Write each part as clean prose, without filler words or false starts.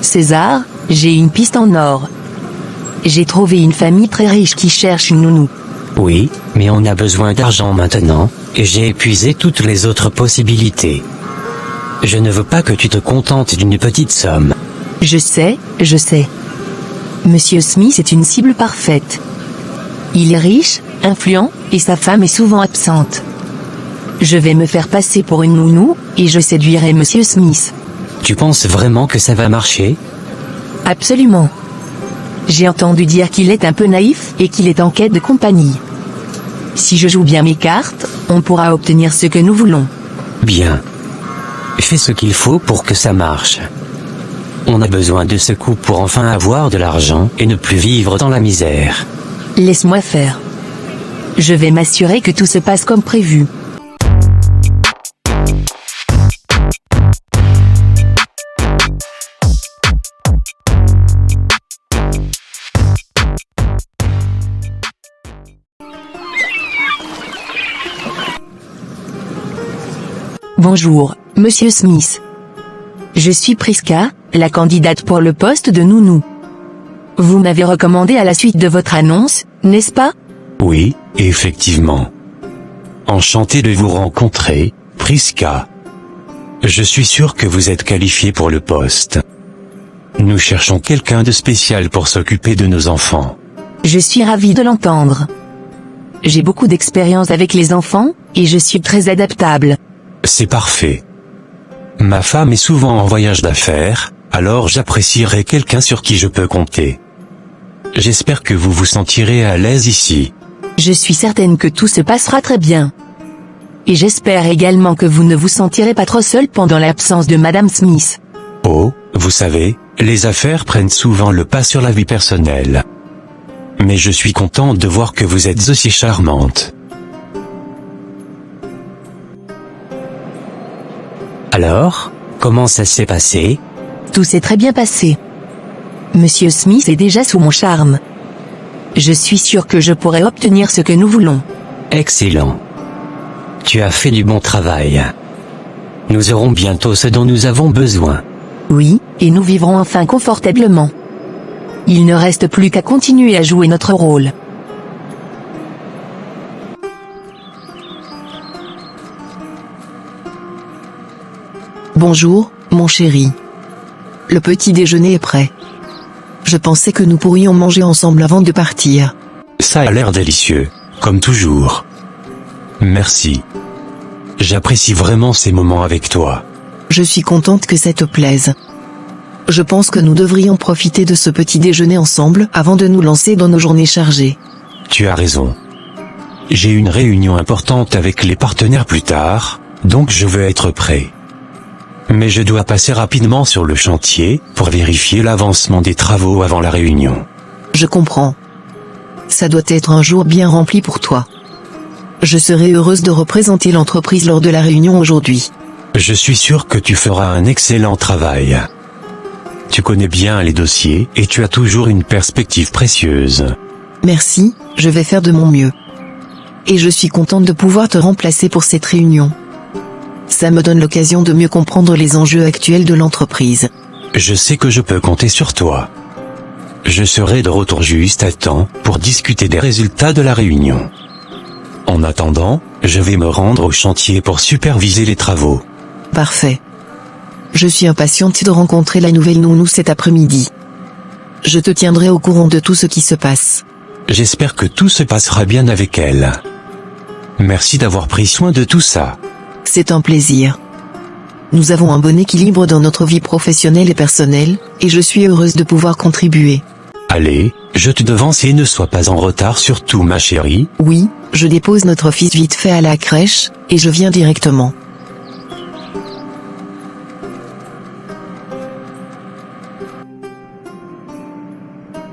César, j'ai une piste en or. J'ai trouvé une famille très riche qui cherche une nounou. Oui, mais on a besoin d'argent maintenant, et j'ai épuisé toutes les autres possibilités. Je ne veux pas que tu te contentes d'une petite somme. Je sais. Monsieur Smith est une cible parfaite. Il est riche, influent, et sa femme est souvent absente. Je vais me faire passer pour une nounou, et je séduirai Monsieur Smith. Tu penses vraiment que ça va marcher? Absolument. J'ai entendu dire qu'il est un peu naïf et qu'il est en quête de compagnie. Si je joue bien mes cartes, on pourra obtenir ce que nous voulons. Bien. Fais ce qu'il faut pour que ça marche. On a besoin de ce coup pour enfin avoir de l'argent et ne plus vivre dans la misère. Laisse-moi faire. Je vais m'assurer que tout se passe comme prévu. Bonjour, Monsieur Smith. Je suis Priska, la candidate pour le poste de nounou. Vous m'avez recommandé à la suite de votre annonce, n'est-ce pas? Oui, effectivement. Enchanté de vous rencontrer, Priska. Je suis sûr que vous êtes qualifié pour le poste. Nous cherchons quelqu'un de spécial pour s'occuper de nos enfants. Je suis ravie de l'entendre. J'ai beaucoup d'expérience avec les enfants, et je suis très adaptable. C'est parfait. Ma femme est souvent en voyage d'affaires, alors j'apprécierais quelqu'un sur qui je peux compter. J'espère que vous vous sentirez à l'aise ici. Je suis certaine que tout se passera très bien. Et j'espère également que vous ne vous sentirez pas trop seul pendant l'absence de Madame Smith. Oh, vous savez, les affaires prennent souvent le pas sur la vie personnelle. Mais je suis contente de voir que vous êtes aussi charmante. Alors, comment ça s'est passé? Tout s'est très bien passé. Monsieur Smith est déjà sous mon charme. Je suis sûre que je pourrai obtenir ce que nous voulons. Excellent. Tu as fait du bon travail. Nous aurons bientôt ce dont nous avons besoin. Oui, et nous vivrons enfin confortablement. Il ne reste plus qu'à continuer à jouer notre rôle. Bonjour, mon chéri. Le petit déjeuner est prêt. Je pensais que nous pourrions manger ensemble avant de partir. Ça a l'air délicieux, comme toujours. Merci. J'apprécie vraiment ces moments avec toi. Je suis contente que ça te plaise. Je pense que nous devrions profiter de ce petit déjeuner ensemble avant de nous lancer dans nos journées chargées. Tu as raison. J'ai une réunion importante avec les partenaires plus tard, donc je veux être prêt. Mais je dois passer rapidement sur le chantier pour vérifier l'avancement des travaux avant la réunion. Je comprends. Ça doit être un jour bien rempli pour toi. Je serai heureuse de représenter l'entreprise lors de la réunion aujourd'hui. Je suis sûr que tu feras un excellent travail. Tu connais bien les dossiers et tu as toujours une perspective précieuse. Merci, je vais faire de mon mieux. Et je suis contente de pouvoir te remplacer pour cette réunion. Ça me donne l'occasion de mieux comprendre les enjeux actuels de l'entreprise. Je sais que je peux compter sur toi. Je serai de retour juste à temps pour discuter des résultats de la réunion. En attendant, je vais me rendre au chantier pour superviser les travaux. Parfait. Je suis impatiente de rencontrer la nouvelle nounou cet après-midi. Je te tiendrai au courant de tout ce qui se passe. J'espère que tout se passera bien avec elle. Merci d'avoir pris soin de tout ça. C'est un plaisir. Nous avons un bon équilibre dans notre vie professionnelle et personnelle, et je suis heureuse de pouvoir contribuer. Allez, je te devance et ne sois pas en retard surtout ma chérie. Oui, je dépose notre fils vite fait à la crèche, et je viens directement.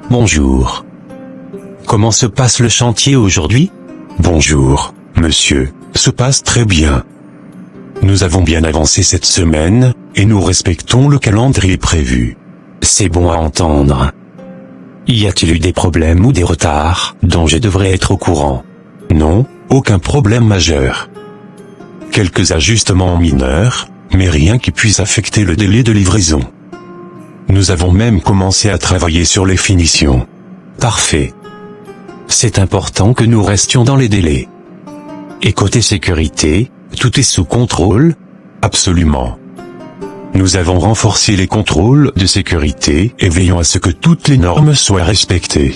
Bonjour. Comment se passe le chantier aujourd'hui? Bonjour, monsieur, se passe très bien. Nous avons bien avancé cette semaine, et nous respectons le calendrier prévu. C'est bon à entendre. Y a-t-il eu des problèmes ou des retards, dont je devrais être au courant? Non, aucun problème majeur. Quelques ajustements mineurs, mais rien qui puisse affecter le délai de livraison. Nous avons même commencé à travailler sur les finitions. Parfait. C'est important que nous restions dans les délais. Et côté sécurité, tout est sous contrôle? Absolument. Nous avons renforcé les contrôles de sécurité et veillons à ce que toutes les normes soient respectées.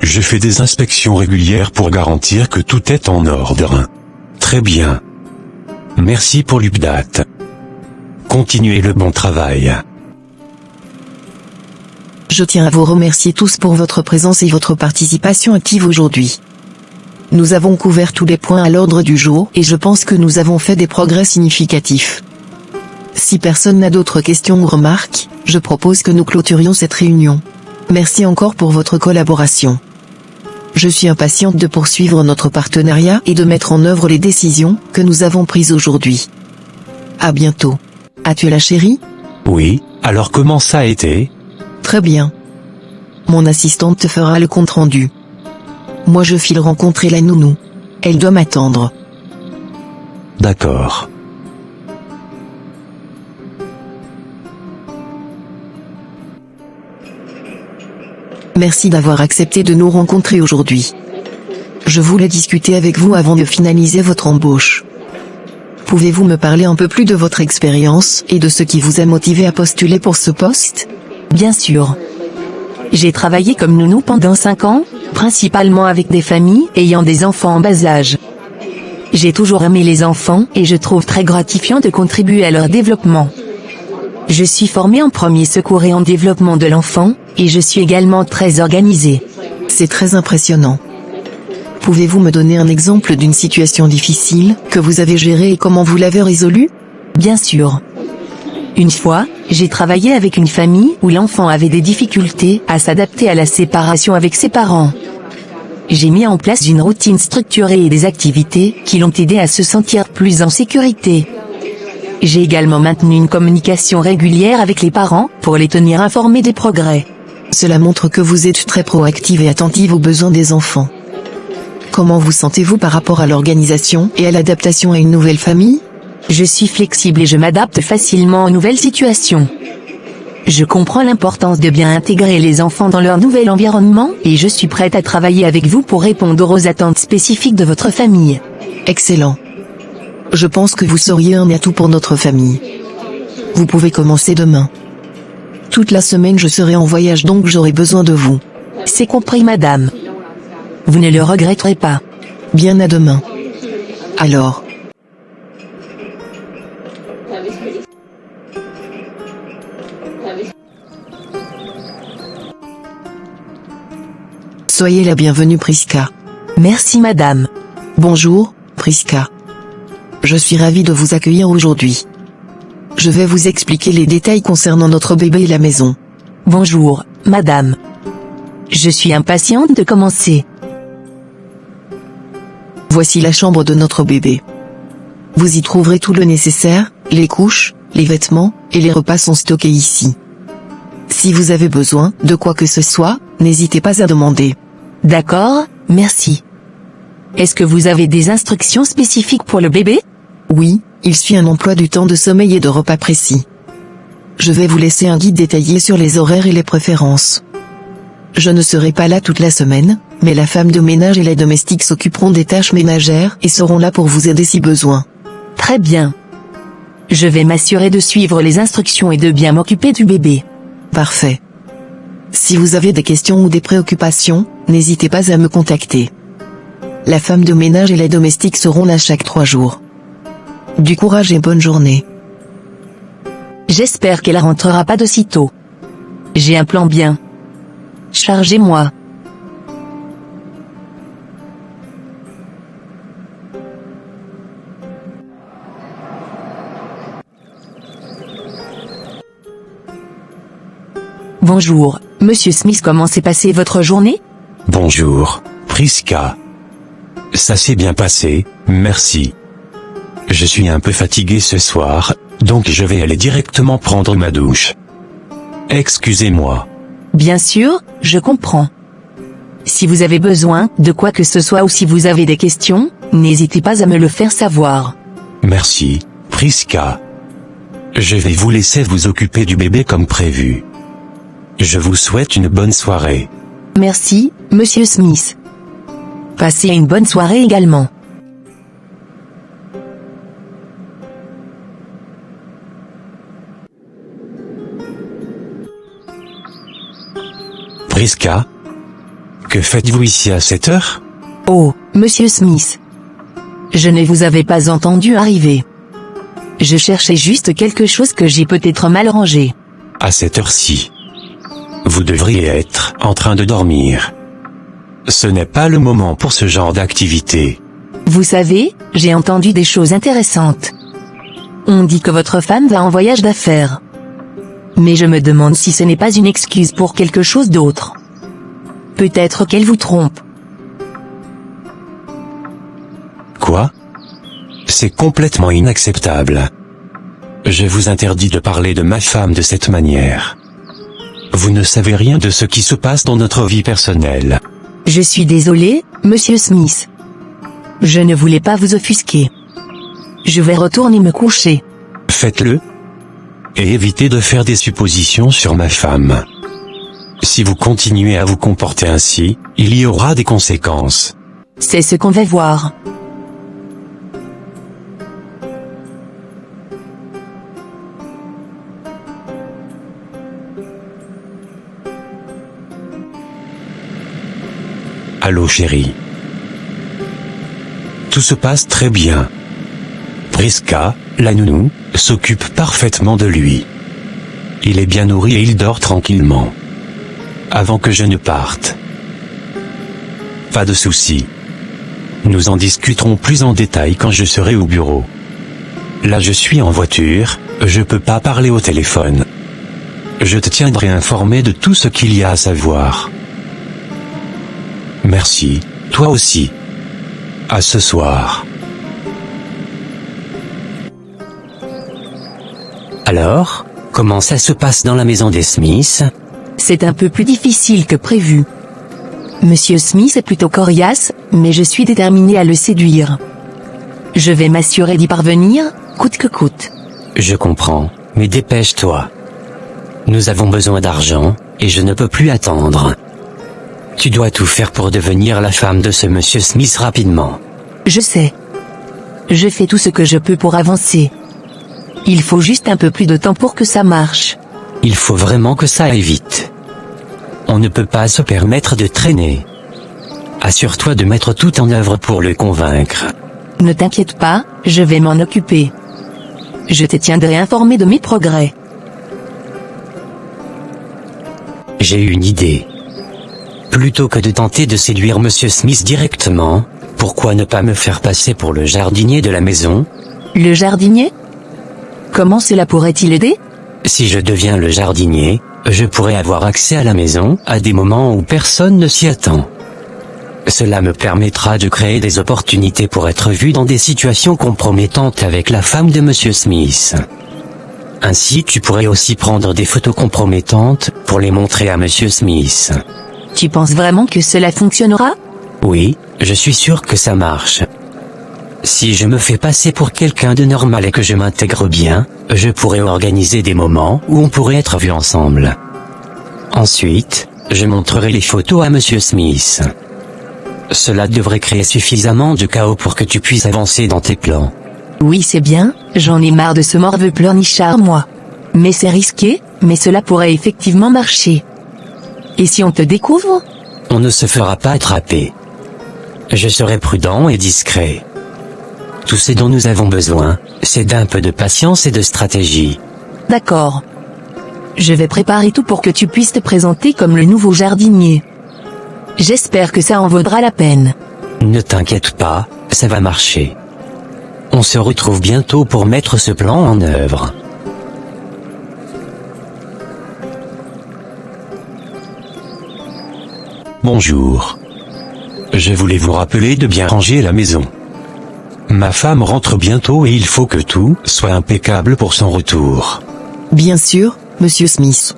Je fais des inspections régulières pour garantir que tout est en ordre. Très bien. Merci pour l'update. Continuez le bon travail. Je tiens à vous remercier tous pour votre présence et votre participation active aujourd'hui. Nous avons couvert tous les points à l'ordre du jour et je pense que nous avons fait des progrès significatifs. Si personne n'a d'autres questions ou remarques, je propose que nous clôturions cette réunion. Merci encore pour votre collaboration. Je suis impatiente de poursuivre notre partenariat et de mettre en œuvre les décisions que nous avons prises aujourd'hui. À bientôt. As-tu la chérie? Oui, alors comment ça a été? Très bien. Mon assistante te fera le compte-rendu. Moi je file rencontrer la nounou. Elle doit m'attendre. D'accord. Merci d'avoir accepté de nous rencontrer aujourd'hui. Je voulais discuter avec vous avant de finaliser votre embauche. Pouvez-vous me parler un peu plus de votre expérience et de ce qui vous a motivé à postuler pour ce poste? Bien sûr. J'ai travaillé comme nounou pendant 5 ans, principalement avec des familles ayant des enfants en bas âge. J'ai toujours aimé les enfants et je trouve très gratifiant de contribuer à leur développement. Je suis formée en premier secours et en développement de l'enfant, et je suis également très organisée. C'est très impressionnant. Pouvez-vous me donner un exemple d'une situation difficile que vous avez gérée et comment vous l'avez résolue? Bien sûr. Une fois, j'ai travaillé avec une famille où l'enfant avait des difficultés à s'adapter à la séparation avec ses parents. J'ai mis en place une routine structurée et des activités qui l'ont aidé à se sentir plus en sécurité. J'ai également maintenu une communication régulière avec les parents pour les tenir informés des progrès. Cela montre que vous êtes très proactive et attentive aux besoins des enfants. Comment vous sentez-vous par rapport à l'organisation et à l'adaptation à une nouvelle famille? Je suis flexible et je m'adapte facilement aux nouvelles situations. Je comprends l'importance de bien intégrer les enfants dans leur nouvel environnement et je suis prête à travailler avec vous pour répondre aux attentes spécifiques de votre famille. Excellent. Je pense que vous seriez un atout pour notre famille. Vous pouvez commencer demain. Toute la semaine je serai en voyage donc j'aurai besoin de vous. C'est compris madame. Vous ne le regretterez pas. Bien à demain. Alors. Soyez la bienvenue Priska. Merci madame. Bonjour, Priska. Je suis ravie de vous accueillir aujourd'hui. Je vais vous expliquer les détails concernant notre bébé et la maison. Bonjour, madame. Je suis impatiente de commencer. Voici la chambre de notre bébé. Vous y trouverez tout le nécessaire, les couches, les vêtements, et les repas sont stockés ici. Si vous avez besoin de quoi que ce soit, n'hésitez pas à demander. D'accord, merci. Est-ce que vous avez des instructions spécifiques pour le bébé? Oui, il suit un emploi du temps de sommeil et de repas précis. Je vais vous laisser un guide détaillé sur les horaires et les préférences. Je ne serai pas là toute la semaine, mais la femme de ménage et les domestiques s'occuperont des tâches ménagères et seront là pour vous aider si besoin. Très bien. Je vais m'assurer de suivre les instructions et de bien m'occuper du bébé. Parfait. Si vous avez des questions ou des préoccupations, n'hésitez pas à me contacter. La femme de ménage et les domestiques seront là chaque 3 jours. Du courage et bonne journée. J'espère qu'elle rentrera pas de sitôt. J'ai un plan bien. Chargez-moi. Bonjour, Monsieur Smith, comment s'est passée votre journée? Bonjour, Priska. Ça s'est bien passé, merci. Je suis un peu fatigué ce soir, donc je vais aller directement prendre ma douche. Excusez-moi. Bien sûr, je comprends. Si vous avez besoin de quoi que ce soit ou si vous avez des questions, n'hésitez pas à me le faire savoir. Merci, Priska. Je vais vous laisser vous occuper du bébé comme prévu. Je vous souhaite une bonne soirée. Merci, monsieur Smith. Passez une bonne soirée également. Priska? Que faites-vous ici à cette heure? Oh, monsieur Smith. Je ne vous avais pas entendu arriver. Je cherchais juste quelque chose que j'ai peut-être mal rangé. À cette heure-ci. Vous devriez être en train de dormir. Ce n'est pas le moment pour ce genre d'activité. Vous savez, j'ai entendu des choses intéressantes. On dit que votre femme va en voyage d'affaires. Mais je me demande si ce n'est pas une excuse pour quelque chose d'autre. Peut-être qu'elle vous trompe. Quoi? C'est complètement inacceptable. Je vous interdis de parler de ma femme de cette manière. Vous ne savez rien de ce qui se passe dans notre vie personnelle. Je suis désolé, monsieur Smith. Je ne voulais pas vous offusquer. Je vais retourner me coucher. Faites-le. Et évitez de faire des suppositions sur ma femme. Si vous continuez à vous comporter ainsi, il y aura des conséquences. C'est ce qu'on va voir. Allô chérie. Tout se passe très bien. Priska, la nounou, s'occupe parfaitement de lui. Il est bien nourri et il dort tranquillement. Avant que je ne parte. Pas de souci. Nous en discuterons plus en détail quand je serai au bureau. Là je suis en voiture, je peux pas parler au téléphone. Je te tiendrai informé de tout ce qu'il y a à savoir. Merci, toi aussi. À ce soir. Alors, comment ça se passe dans la maison des Smiths? C'est un peu plus difficile que prévu. Monsieur Smith est plutôt coriace, mais je suis déterminé à le séduire. Je vais m'assurer d'y parvenir, coûte que coûte. Je comprends, mais dépêche-toi. Nous avons besoin d'argent, et je ne peux plus attendre. Tu dois tout faire pour devenir la femme de ce monsieur Smith rapidement. Je sais. Je fais tout ce que je peux pour avancer. Il faut juste un peu plus de temps pour que ça marche. Il faut vraiment que ça aille vite. On ne peut pas se permettre de traîner. Assure-toi de mettre tout en œuvre pour le convaincre. Ne t'inquiète pas, je vais m'en occuper. Je te tiendrai informé de mes progrès. J'ai une idée. Plutôt que de tenter de séduire monsieur Smith directement, pourquoi ne pas me faire passer pour le jardinier de la maison? Le jardinier? Comment cela pourrait-il aider? Si je deviens le jardinier, je pourrai avoir accès à la maison à des moments où personne ne s'y attend. Cela me permettra de créer des opportunités pour être vu dans des situations compromettantes avec la femme de monsieur Smith. Ainsi tu pourrais aussi prendre des photos compromettantes pour les montrer à monsieur Smith. Tu penses vraiment que cela fonctionnera? Oui, je suis sûr que ça marche. Si je me fais passer pour quelqu'un de normal et que je m'intègre bien, je pourrais organiser des moments où on pourrait être vus ensemble. Ensuite, je montrerai les photos à monsieur Smith. Cela devrait créer suffisamment de chaos pour que tu puisses avancer dans tes plans. Oui, c'est bien, j'en ai marre de ce morveux pleurnichard moi. Mais c'est risqué, mais cela pourrait effectivement marcher. Et si on te découvre? On ne se fera pas attraper. Je serai prudent et discret. Tout ce dont nous avons besoin, c'est d'un peu de patience et de stratégie. D'accord. Je vais préparer tout pour que tu puisses te présenter comme le nouveau jardinier. J'espère que ça en vaudra la peine. Ne t'inquiète pas, ça va marcher. On se retrouve bientôt pour mettre ce plan en œuvre. Bonjour. Je voulais vous rappeler de bien ranger la maison. Ma femme rentre bientôt et il faut que tout soit impeccable pour son retour. Bien sûr, monsieur Smith.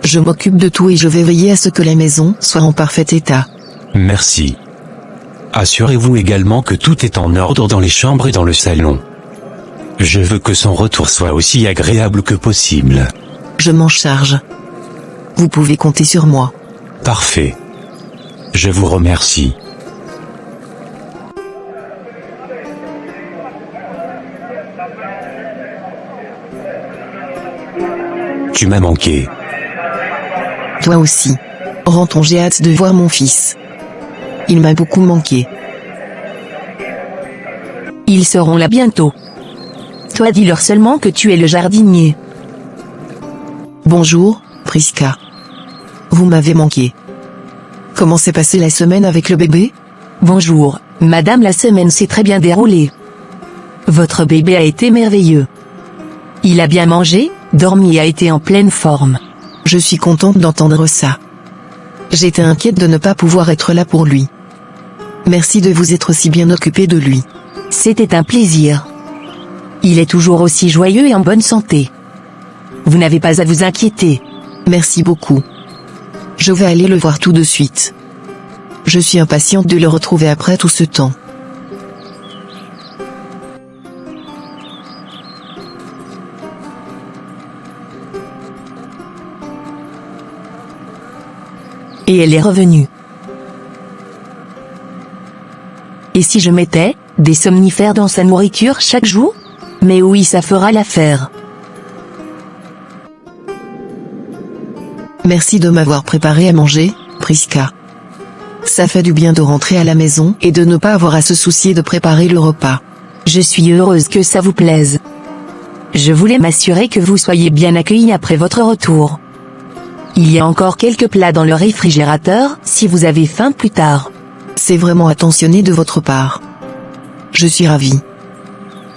Je m'occupe de tout et je vais veiller à ce que la maison soit en parfait état. Merci. Assurez-vous également que tout est en ordre dans les chambres et dans le salon. Je veux que son retour soit aussi agréable que possible. Je m'en charge. Vous pouvez compter sur moi. Parfait. Je vous remercie. Tu m'as manqué. Toi aussi. Rentrons, j'ai hâte de voir mon fils. Il m'a beaucoup manqué. Ils seront là bientôt. Toi, dis-leur seulement que tu es le jardinier. Bonjour, Priska. Vous m'avez manqué. Comment s'est passée la semaine avec le bébé? Bonjour, madame, la semaine s'est très bien déroulée. Votre bébé a été merveilleux. Il a bien mangé, dormi et a été en pleine forme. Je suis contente d'entendre ça. J'étais inquiète de ne pas pouvoir être là pour lui. Merci de vous être si bien occupé de lui. C'était un plaisir. Il est toujours aussi joyeux et en bonne santé. Vous n'avez pas à vous inquiéter. Merci beaucoup. Je vais aller le voir tout de suite. Je suis impatiente de le retrouver après tout ce temps. Et elle est revenue. Et si je mettais des somnifères dans sa nourriture chaque jour? Mais oui, ça fera l'affaire. Merci de m'avoir préparé à manger, Priska. Ça fait du bien de rentrer à la maison et de ne pas avoir à se soucier de préparer le repas. Je suis heureuse que ça vous plaise. Je voulais m'assurer que vous soyez bien accueillis après votre retour. Il y a encore quelques plats dans le réfrigérateur, si vous avez faim plus tard. C'est vraiment attentionné de votre part. Je suis ravie.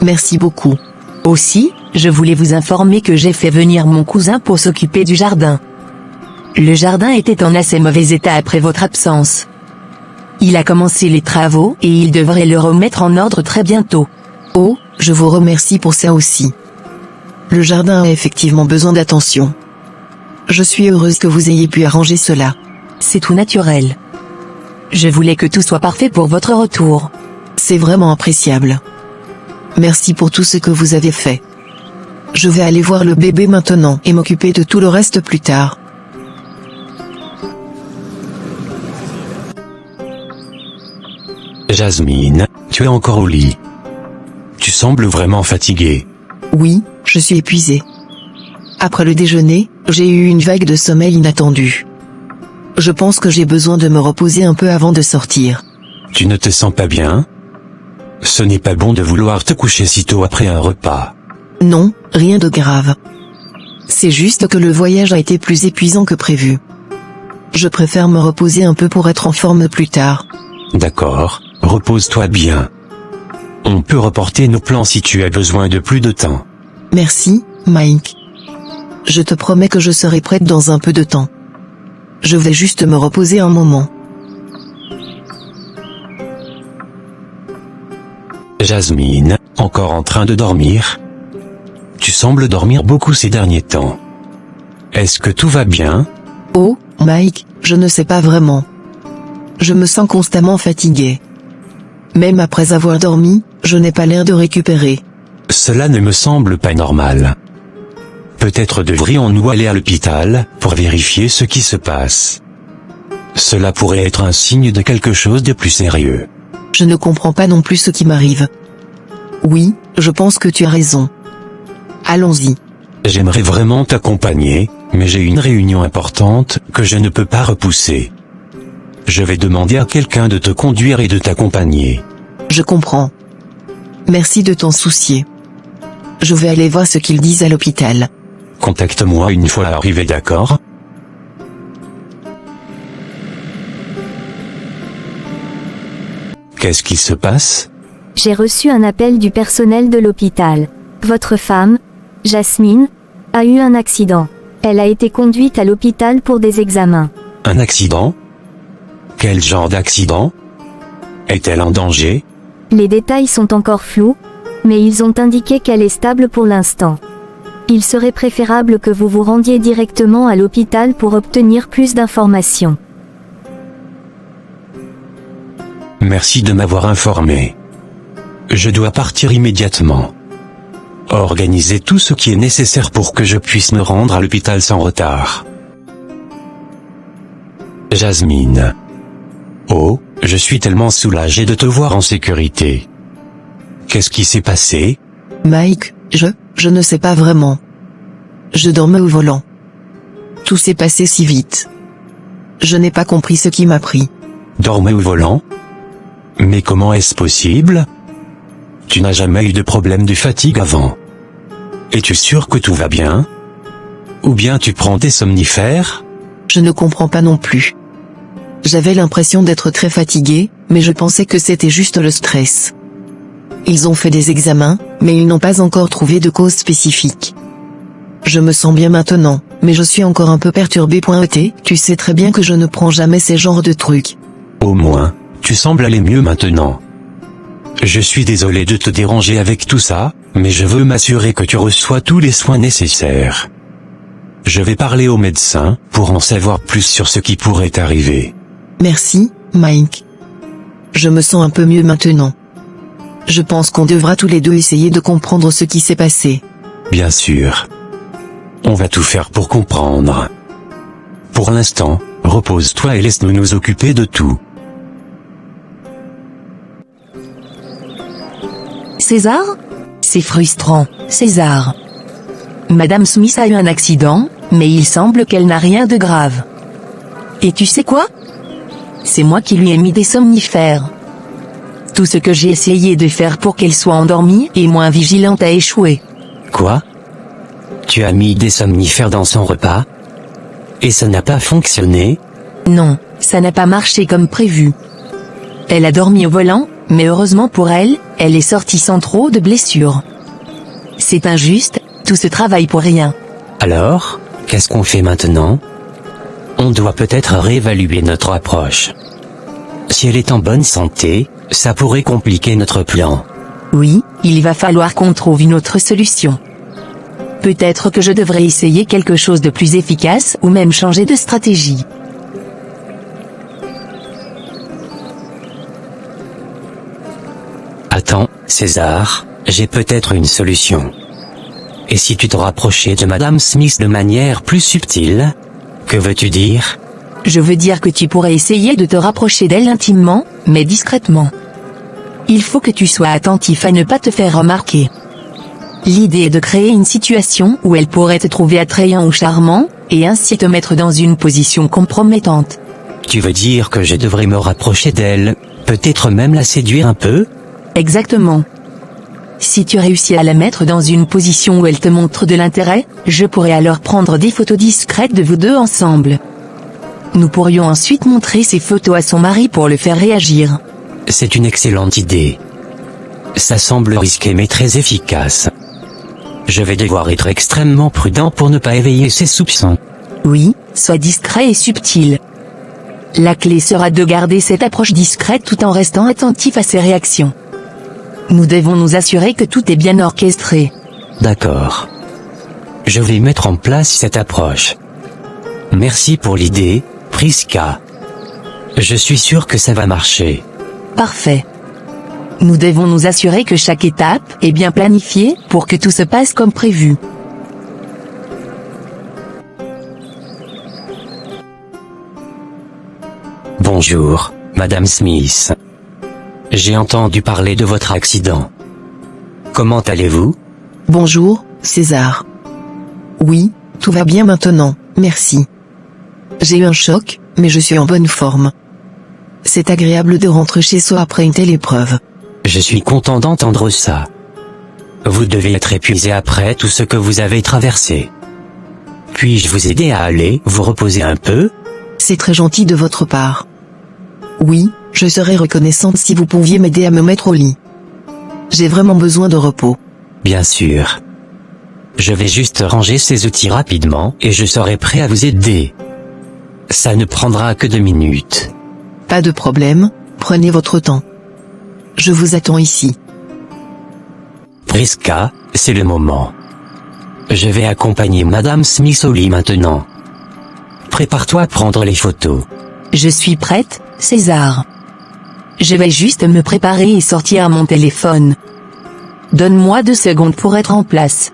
Merci beaucoup. Aussi, je voulais vous informer que j'ai fait venir mon cousin pour s'occuper du jardin. Le jardin était en assez mauvais état après votre absence. Il a commencé les travaux et il devrait le remettre en ordre très bientôt. Oh, je vous remercie pour ça aussi. Le jardin a effectivement besoin d'attention. Je suis heureuse que vous ayez pu arranger cela. C'est tout naturel. Je voulais que tout soit parfait pour votre retour. C'est vraiment appréciable. Merci pour tout ce que vous avez fait. Je vais aller voir le bébé maintenant et m'occuper de tout le reste plus tard. Jasmine, tu es encore au lit. Tu sembles vraiment fatiguée. Oui, je suis épuisée. Après le déjeuner, j'ai eu une vague de sommeil inattendue. Je pense que j'ai besoin de me reposer un peu avant de sortir. Tu ne te sens pas bien? Ce n'est pas bon de vouloir te coucher si tôt après un repas. Non, rien de grave. C'est juste que le voyage a été plus épuisant que prévu. Je préfère me reposer un peu pour être en forme plus tard. D'accord, repose-toi bien. On peut reporter nos plans si tu as besoin de plus de temps. Merci, Mike. Je te promets que je serai prête dans un peu de temps. Je vais juste me reposer un moment. Jasmine, encore en train de dormir? Tu sembles dormir beaucoup ces derniers temps. Est-ce que tout va bien? Oh, Mike, je ne sais pas vraiment. Je me sens constamment fatiguée. Même après avoir dormi, je n'ai pas l'air de récupérer. Cela ne me semble pas normal. Peut-être devrions-nous aller à l'hôpital, pour vérifier ce qui se passe. Cela pourrait être un signe de quelque chose de plus sérieux. Je ne comprends pas non plus ce qui m'arrive. Oui, je pense que tu as raison. Allons-y. J'aimerais vraiment t'accompagner, mais j'ai une réunion importante, que je ne peux pas repousser. Je vais demander à quelqu'un de te conduire et de t'accompagner. Je comprends. Merci de t'en soucier. Je vais aller voir ce qu'ils disent à l'hôpital. Contacte-moi une fois arrivé, d'accord? Qu'est-ce qui se passe? J'ai reçu un appel du personnel de l'hôpital. Votre femme, Jasmine, a eu un accident. Elle a été conduite à l'hôpital pour des examens. Un accident? Quel genre d'accident? Est-elle en danger? Les détails sont encore flous, mais ils ont indiqué qu'elle est stable pour l'instant. Il serait préférable que vous vous rendiez directement à l'hôpital pour obtenir plus d'informations. Merci de m'avoir informé. Je dois partir immédiatement. Organisez tout ce qui est nécessaire pour que je puisse me rendre à l'hôpital sans retard. Jasmine. Oh, je suis tellement soulagé de te voir en sécurité. Qu'est-ce qui s'est passé? Mike, je ne sais pas vraiment. Je dormais au volant. Tout s'est passé si vite. Je n'ai pas compris ce qui m'a pris. Dormais au volant? Mais comment est-ce possible? Tu n'as jamais eu de problème de fatigue avant. Es-tu sûr que tout va bien? Ou bien tu prends des somnifères? Je ne comprends pas non plus. J'avais l'impression d'être très fatigué, mais je pensais que c'était juste le stress. Ils ont fait des examens, mais ils n'ont pas encore trouvé de cause spécifique. Je me sens bien maintenant, mais je suis encore un peu perturbé. Tu sais très bien que je ne prends jamais ces genres de trucs. Au moins, tu sembles aller mieux maintenant. Je suis désolé de te déranger avec tout ça, mais je veux m'assurer que tu reçois tous les soins nécessaires. Je vais parler au médecin, pour en savoir plus sur ce qui pourrait t'arriver. Merci, Mike. Je me sens un peu mieux maintenant. Je pense qu'on devra tous les deux essayer de comprendre ce qui s'est passé. Bien sûr. On va tout faire pour comprendre. Pour l'instant, repose-toi et laisse-nous nous occuper de tout. César? C'est frustrant, César. Madame Smith a eu un accident, mais il semble qu'elle n'a rien de grave. Et tu sais quoi? C'est moi qui lui ai mis des somnifères. Tout ce que j'ai essayé de faire pour qu'elle soit endormie et moins vigilante a échoué. Quoi? Tu as mis des somnifères dans son repas? Et ça n'a pas fonctionné? Non, ça n'a pas marché comme prévu. Elle a dormi au volant, mais heureusement pour elle, elle est sortie sans trop de blessures. C'est injuste, tout ce travail pour rien. Alors, qu'est-ce qu'on fait maintenant? On doit peut-être réévaluer notre approche. Si elle est en bonne santé, ça pourrait compliquer notre plan. Oui, il va falloir qu'on trouve une autre solution. Peut-être que je devrais essayer quelque chose de plus efficace ou même changer de stratégie. Attends, César, j'ai peut-être une solution. Et si tu te rapprochais de Madame Smith de manière plus subtile? Que veux-tu dire? Je veux dire que tu pourrais essayer de te rapprocher d'elle intimement, mais discrètement. Il faut que tu sois attentif à ne pas te faire remarquer. L'idée est de créer une situation où elle pourrait te trouver attrayant ou charmant, et ainsi te mettre dans une position compromettante. Tu veux dire que je devrais me rapprocher d'elle, peut-être même la séduire un peu? Exactement. Si tu réussis à la mettre dans une position où elle te montre de l'intérêt, je pourrais alors prendre des photos discrètes de vous deux ensemble. Nous pourrions ensuite montrer ces photos à son mari pour le faire réagir. C'est une excellente idée. Ça semble risqué mais très efficace. Je vais devoir être extrêmement prudent pour ne pas éveiller ses soupçons. Oui, sois discret et subtil. La clé sera de garder cette approche discrète tout en restant attentif à ses réactions. Nous devons nous assurer que tout est bien orchestré. D'accord. Je vais mettre en place cette approche. Merci pour l'idée, Priska. Je suis sûr que ça va marcher. Parfait. Nous devons nous assurer que chaque étape est bien planifiée pour que tout se passe comme prévu. Bonjour, Madame Smith. J'ai entendu parler de votre accident. Comment allez-vous? Bonjour, César. Oui, tout va bien maintenant, merci. J'ai eu un choc, mais je suis en bonne forme. C'est agréable de rentrer chez soi après une telle épreuve. Je suis content d'entendre ça. Vous devez être épuisé après tout ce que vous avez traversé. Puis-je vous aider à aller vous reposer un peu? C'est très gentil de votre part. Oui, je serais reconnaissante si vous pouviez m'aider à me mettre au lit. J'ai vraiment besoin de repos. Bien sûr. Je vais juste ranger ces outils rapidement et je serai prêt à vous aider. Ça ne prendra que 2 minutes. Pas de problème, prenez votre temps. Je vous attends ici. Priska, c'est le moment. Je vais accompagner Madame Smith au lit maintenant. Prépare-toi à prendre les photos. Je suis prête, César. Je vais juste me préparer et sortir mon téléphone. Donne-moi 2 secondes pour être en place.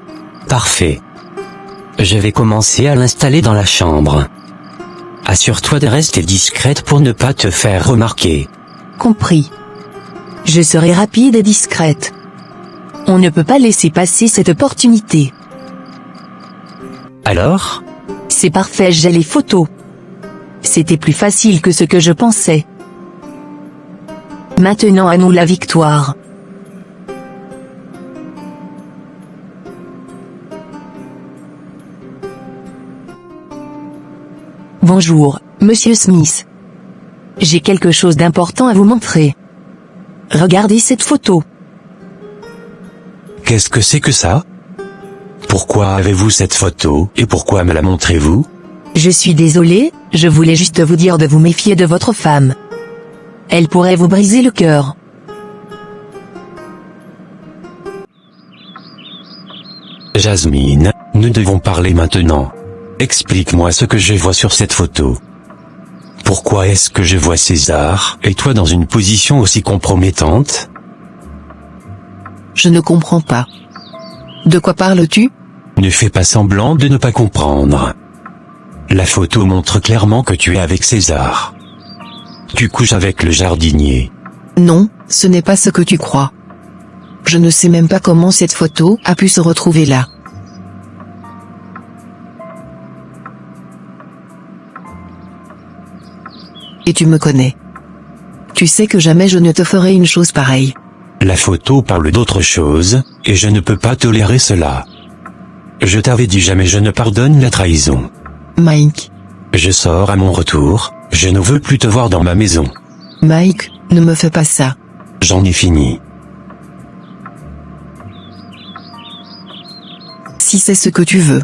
Parfait. Je vais commencer à l'installer dans la chambre. Assure-toi de rester discrète pour ne pas te faire remarquer. Compris. Je serai rapide et discrète. On ne peut pas laisser passer cette opportunité. Alors ? C'est parfait, j'ai les photos. C'était plus facile que ce que je pensais. Maintenant à nous la victoire. Bonjour, Monsieur Smith. J'ai quelque chose d'important à vous montrer. Regardez cette photo. Qu'est-ce que c'est que ça? Pourquoi avez-vous cette photo, et pourquoi me la montrez-vous? Je suis désolé, je voulais juste vous dire de vous méfier de votre femme. Elle pourrait vous briser le cœur. Jasmine, nous devons parler maintenant. Explique-moi ce que je vois sur cette photo. Pourquoi est-ce que je vois César, et toi dans une position aussi compromettante? Je ne comprends pas. De quoi parles-tu? Ne fais pas semblant de ne pas comprendre. La photo montre clairement que tu es avec César. Tu couches avec le jardinier. Non, ce n'est pas ce que tu crois. Je ne sais même pas comment cette photo a pu se retrouver là. Et tu me connais. Tu sais que jamais je ne te ferai une chose pareille. La photo parle d'autre chose, et je ne peux pas tolérer cela. Je t'avais dit jamais je ne pardonne la trahison. Mike. Je sors à mon retour, je ne veux plus te voir dans ma maison. Mike, ne me fais pas ça. J'en ai fini. Si c'est ce que tu veux.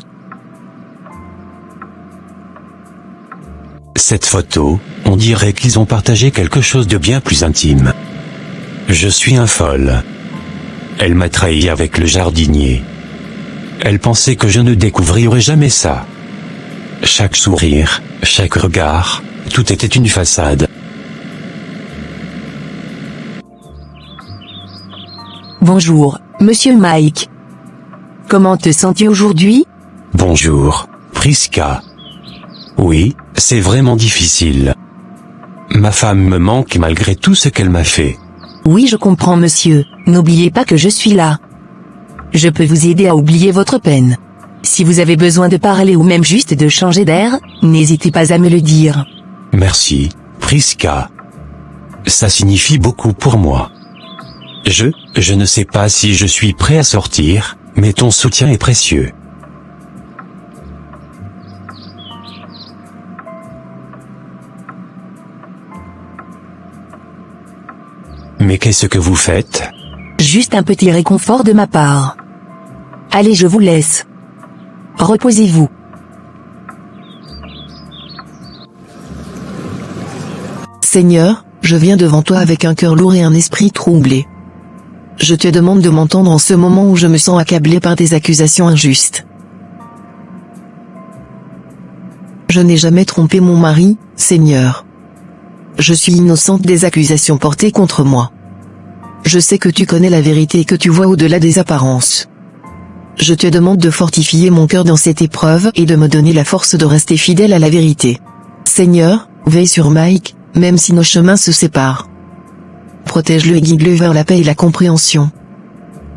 Cette photo, on dirait qu'ils ont partagé quelque chose de bien plus intime. Je suis un folle. Elle m'a trahi avec le jardinier. Elle pensait que je ne découvrirais jamais ça. Chaque sourire, chaque regard, tout était une façade. Bonjour, Monsieur Mike. Comment te sens-tu aujourd'hui? Bonjour, Priska. Oui, c'est vraiment difficile. Ma femme me manque malgré tout ce qu'elle m'a fait. Oui, je comprends, monsieur. N'oubliez pas que je suis là. Je peux vous aider à oublier votre peine. Si vous avez besoin de parler ou même juste de changer d'air, n'hésitez pas à me le dire. Merci, Priska. Ça signifie beaucoup pour moi. Je ne sais pas si je suis prêt à sortir, mais ton soutien est précieux. Mais qu'est-ce que vous faites? Juste un petit réconfort de ma part. Allez, je vous laisse. Reposez-vous. Seigneur, je viens devant toi avec un cœur lourd et un esprit troublé. Je te demande de m'entendre en ce moment où je me sens accablé par des accusations injustes. Je n'ai jamais trompé mon mari, Seigneur. Je suis innocente des accusations portées contre moi. Je sais que tu connais la vérité et que tu vois au-delà des apparences. Je te demande de fortifier mon cœur dans cette épreuve et de me donner la force de rester fidèle à la vérité. Seigneur, veille sur Mike, même si nos chemins se séparent. Protège-le et guide-le vers la paix et la compréhension.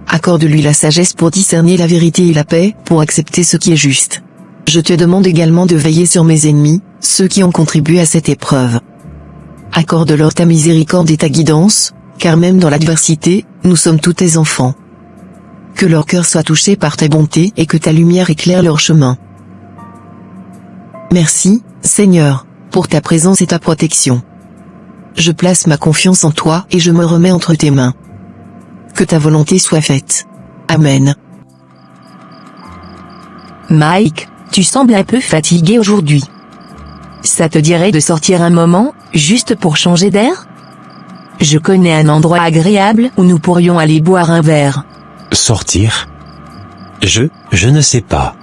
Accorde-lui la sagesse pour discerner la vérité et la paix, pour accepter ce qui est juste. Je te demande également de veiller sur mes ennemis, ceux qui ont contribué à cette épreuve. Accorde-leur ta miséricorde et ta guidance, car même dans l'adversité, nous sommes tous tes enfants. Que leur cœur soit touché par ta bonté et que ta lumière éclaire leur chemin. Merci, Seigneur, pour ta présence et ta protection. Je place ma confiance en toi et je me remets entre tes mains. Que ta volonté soit faite. Amen. Mike, tu sembles un peu fatigué aujourd'hui. Ça te dirait de sortir un moment, juste pour changer d'air? Je connais un endroit agréable où nous pourrions aller boire un verre. Sortir? Je ne sais pas.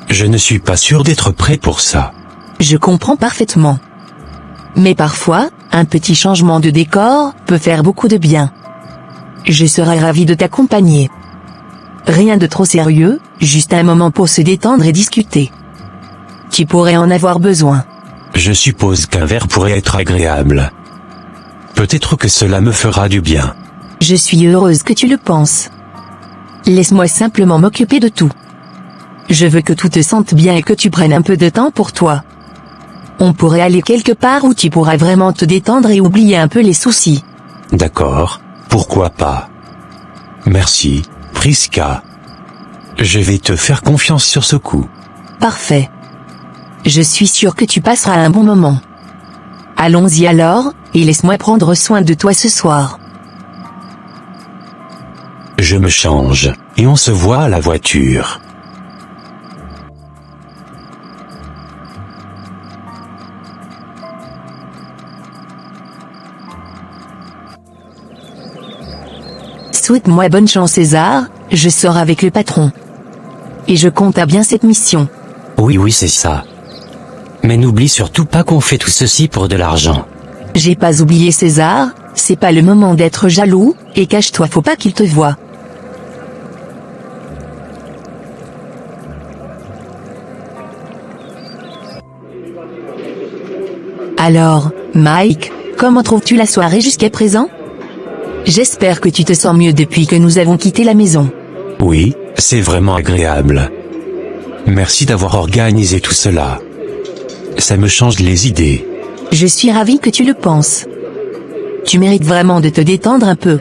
Je ne suis pas sûr d'être prêt pour ça. Je comprends parfaitement. Mais parfois, un petit changement de décor peut faire beaucoup de bien. Je serai ravi de t'accompagner. Rien de trop sérieux, juste un moment pour se détendre et discuter. Tu pourrais en avoir besoin. Je suppose qu'un verre pourrait être agréable. Peut-être que cela me fera du bien. Je suis heureuse que tu le penses. Laisse-moi simplement m'occuper de tout. Je veux que tu te sentes bien et que tu prennes un peu de temps pour toi. On pourrait aller quelque part où tu pourras vraiment te détendre et oublier un peu les soucis. D'accord, pourquoi pas. Merci, Priska. Je vais te faire confiance sur ce coup. Parfait. Je suis sûre que tu passeras un bon moment. Allons-y alors, et laisse-moi prendre soin de toi ce soir. Je me change, et on se voit à la voiture. Souhaite-moi bonne chance César, je sors avec le patron. Et je compte à bien cette mission. Oui, c'est ça. Mais n'oublie surtout pas qu'on fait tout ceci pour de l'argent. J'ai pas oublié César, c'est pas le moment d'être jaloux, et cache-toi, faut pas qu'il te voie. Alors, Mike, comment trouves-tu la soirée jusqu'à présent? J'espère que tu te sens mieux depuis que nous avons quitté la maison. Oui, c'est vraiment agréable. Merci d'avoir organisé tout cela. Ça me change les idées. Je suis ravie que tu le penses. Tu mérites vraiment de te détendre un peu.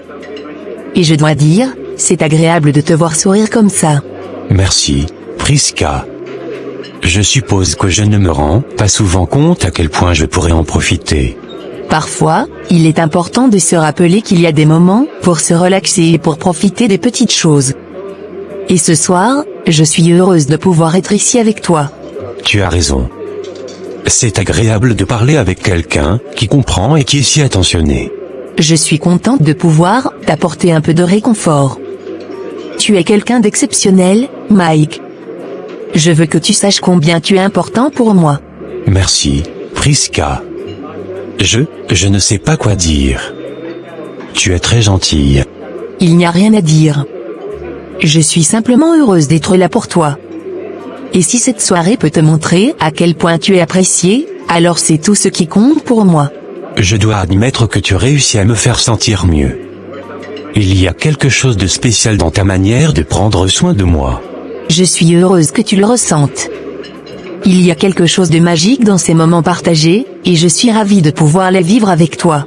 Et je dois dire, c'est agréable de te voir sourire comme ça. Merci, Priska. Je suppose que je ne me rends pas souvent compte à quel point je pourrais en profiter. Parfois, il est important de se rappeler qu'il y a des moments pour se relaxer et pour profiter des petites choses. Et ce soir, je suis heureuse de pouvoir être ici avec toi. Tu as raison. C'est agréable de parler avec quelqu'un qui comprend et qui est si attentionné. Je suis contente de pouvoir t'apporter un peu de réconfort. Tu es quelqu'un d'exceptionnel, Mike. Je veux que tu saches combien tu es important pour moi. Merci, Priska. Je ne sais pas quoi dire. Tu es très gentille. Il n'y a rien à dire. Je suis simplement heureuse d'être là pour toi. Et si cette soirée peut te montrer à quel point tu es apprécié, alors c'est tout ce qui compte pour moi. Je dois admettre que tu réussis à me faire sentir mieux. Il y a quelque chose de spécial dans ta manière de prendre soin de moi. Je suis heureuse que tu le ressentes. Il y a quelque chose de magique dans ces moments partagés, et je suis ravie de pouvoir les vivre avec toi.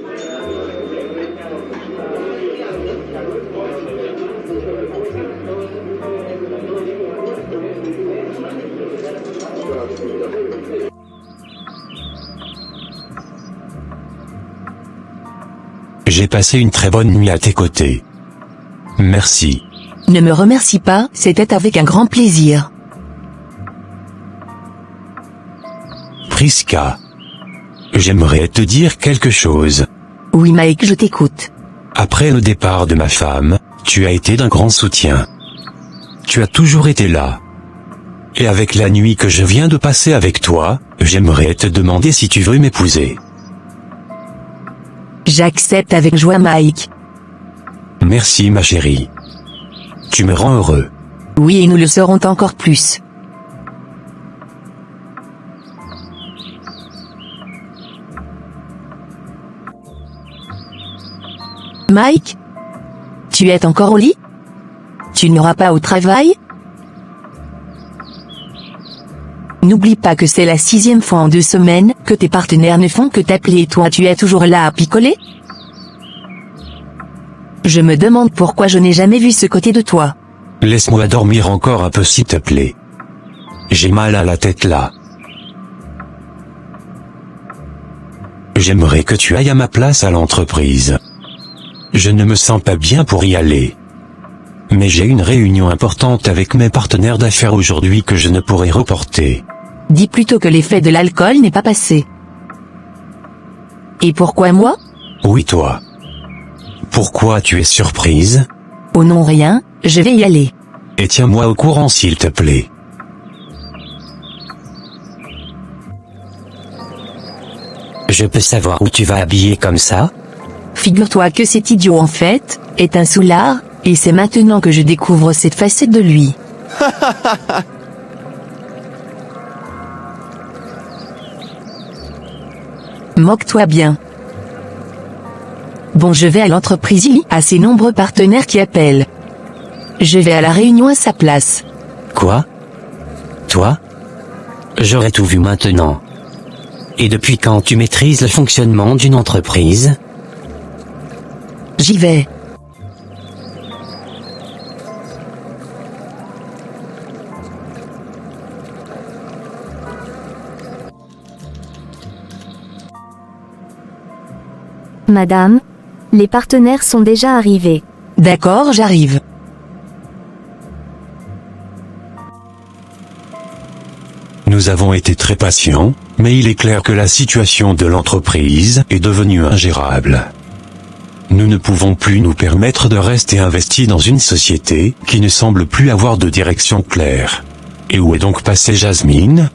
J'ai passé une très bonne nuit à tes côtés. Merci. Ne me remercie pas, c'était avec un grand plaisir. Priska. J'aimerais te dire quelque chose. Oui Mike, je t'écoute. Après le départ de ma femme, tu as été d'un grand soutien. Tu as toujours été là. Et avec la nuit que je viens de passer avec toi, j'aimerais te demander si tu veux m'épouser. J'accepte avec joie Mike. Merci ma chérie. Tu me rends heureux. Oui, et nous le serons encore plus. Mike? Tu es encore au lit? Tu n'iras pas au travail? N'oublie pas que c'est la 6e fois en 2 semaines que tes partenaires ne font que t'appeler et toi tu es toujours là à picoler? Je me demande pourquoi je n'ai jamais vu ce côté de toi. Laisse-moi dormir encore un peu s'il te plaît. J'ai mal à la tête là. J'aimerais que tu ailles à ma place à l'entreprise. Je ne me sens pas bien pour y aller. Mais j'ai une réunion importante avec mes partenaires d'affaires aujourd'hui que je ne pourrai reporter. Dis plutôt que l'effet de l'alcool n'est pas passé. Et pourquoi moi? Oui toi. Pourquoi tu es surprise? Oh non rien, je vais y aller. Et tiens-moi au courant s'il te plaît. Je peux savoir où tu vas habiller comme ça? Figure-toi que cet idiot en fait, est un soulard, et c'est maintenant que je découvre cette facette de lui. Moque-toi bien. Bon, je vais à l'entreprise, il y a assez nombreux partenaires qui appellent. Je vais à la réunion à sa place. Quoi? Toi? J'aurais tout vu maintenant. Et depuis quand tu maîtrises le fonctionnement d'une entreprise? J'y vais. Madame, les partenaires sont déjà arrivés. D'accord, j'arrive. Nous avons été très patients, mais il est clair que la situation de l'entreprise est devenue ingérable. Nous ne pouvons plus nous permettre de rester investis dans une société qui ne semble plus avoir de direction claire. Et où est donc passée Jasmine?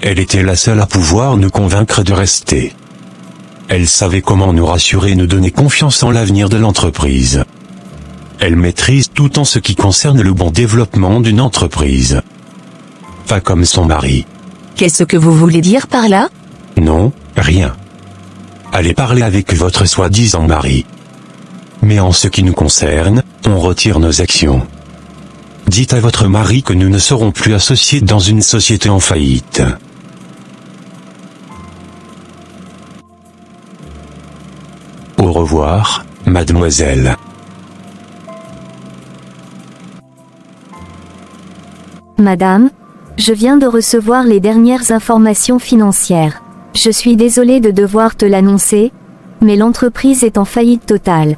Elle était la seule à pouvoir nous convaincre de rester. Elle savait comment nous rassurer et nous donner confiance en l'avenir de l'entreprise. Elle maîtrise tout en ce qui concerne le bon développement d'une entreprise. Pas comme son mari. Qu'est-ce que vous voulez dire par là? Non, rien. Allez parler avec votre soi-disant mari. Mais en ce qui nous concerne, on retire nos actions. Dites à votre mari que nous ne serons plus associés dans une société en faillite. Au revoir, mademoiselle. Madame, je viens de recevoir les dernières informations financières. Je suis désolé de devoir te l'annoncer, mais l'entreprise est en faillite totale.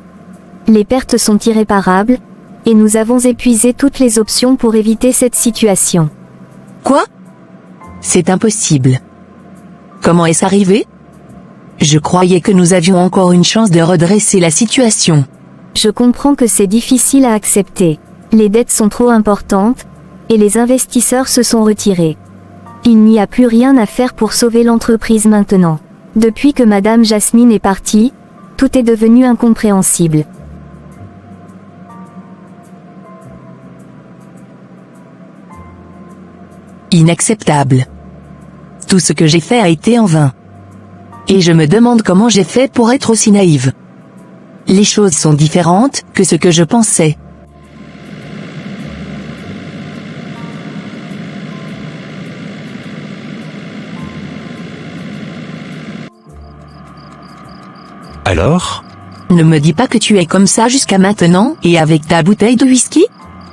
Les pertes sont irréparables, et nous avons épuisé toutes les options pour éviter cette situation. Quoi? C'est impossible. Comment est-ce arrivé? Je croyais que nous avions encore une chance de redresser la situation. Je comprends que c'est difficile à accepter. Les dettes sont trop importantes, et les investisseurs se sont retirés. Il n'y a plus rien à faire pour sauver l'entreprise maintenant. Depuis que Madame Jasmine est partie, tout est devenu incompréhensible. Inacceptable. Tout ce que j'ai fait a été en vain. Et je me demande comment j'ai fait pour être aussi naïve. Les choses sont différentes que ce que je pensais. Alors? Ne me dis pas que tu es comme ça jusqu'à maintenant, et avec ta bouteille de whisky?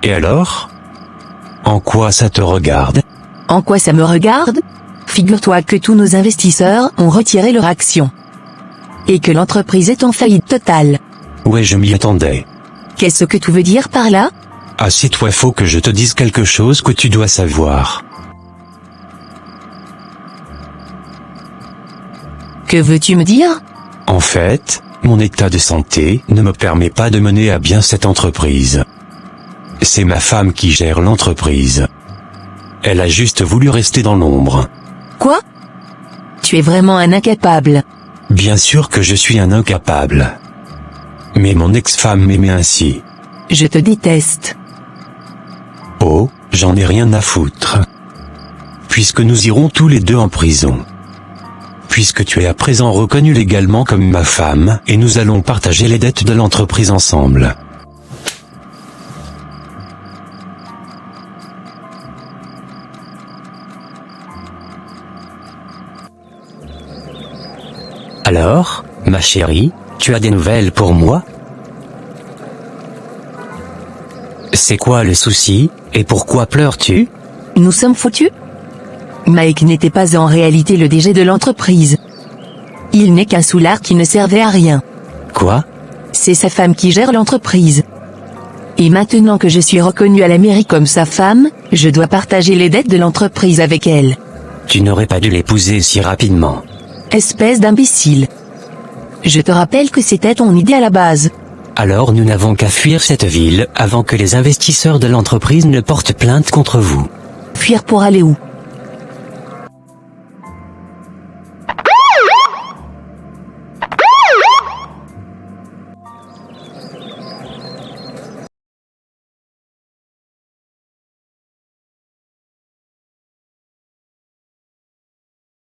Et alors? En quoi ça te regarde? En quoi ça me regarde? Figure-toi que tous nos investisseurs ont retiré leur action. Et que l'entreprise est en faillite totale. Ouais, je m'y attendais. Qu'est-ce que tu veux dire par là? Assieds-toi, faut que je te dise quelque chose que tu dois savoir. Que veux-tu me dire? En fait, mon état de santé ne me permet pas de mener à bien cette entreprise. C'est ma femme qui gère l'entreprise. Elle a juste voulu rester dans l'ombre. Quoi? Tu es vraiment un incapable. Bien sûr que je suis un incapable. Mais mon ex-femme m'aimait ainsi. Je te déteste. Oh, j'en ai rien à foutre. Puisque nous irons tous les deux en prison. Puisque tu es à présent reconnu légalement comme ma femme, et nous allons partager les dettes de l'entreprise ensemble. Alors, ma chérie, tu as des nouvelles pour moi? C'est quoi le souci, et pourquoi pleures-tu? Nous sommes foutus? Mike n'était pas en réalité le DG de l'entreprise. Il n'est qu'un soulard qui ne servait à rien. Quoi? C'est sa femme qui gère l'entreprise. Et maintenant que je suis reconnu à la mairie comme sa femme, je dois partager les dettes de l'entreprise avec elle. Tu n'aurais pas dû l'épouser si rapidement. Espèce d'imbécile. Je te rappelle que c'était ton idée à la base. Alors nous n'avons qu'à fuir cette ville avant que les investisseurs de l'entreprise ne portent plainte contre vous. Fuir pour aller où?